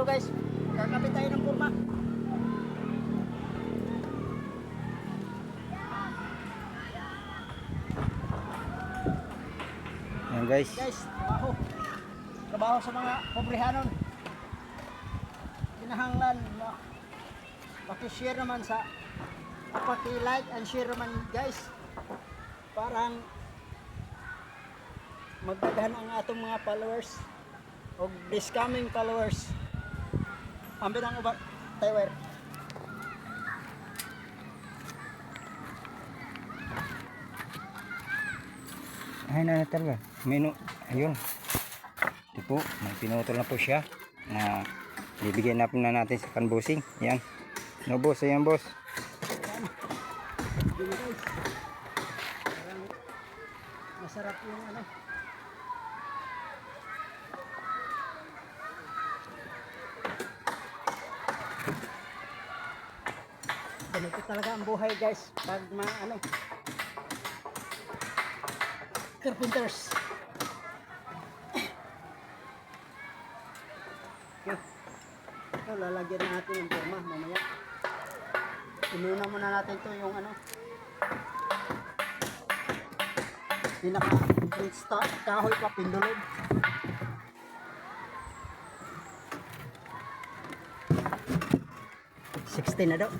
dulo guys. Kakapit tayo ng kurma. Yan guys. Guys, trabaho. Trabaho sa mga pobrehanon. Kinahanglan paki-share naman sa paki-like and share naman guys. Parang magdaghan ang atong mga followers o this coming followers. Ambil ang ubat Taiwer. Ay na talaga. Ayun. Ito po, may pinutol na po siya na bibigyan na natin sa canvassing. Yan. No boss, ayan boss. Dito guys. Parang masarap yung ano. Ganito talaga ang buhay guys pag ano carpenters. Okay. Ito lalagyan natin ng forma mamaya. Inuna muna natin to yung ano pinaka kahoy pa pindulog. $16 na daw.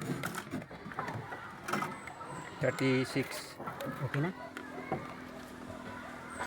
36. Okay na?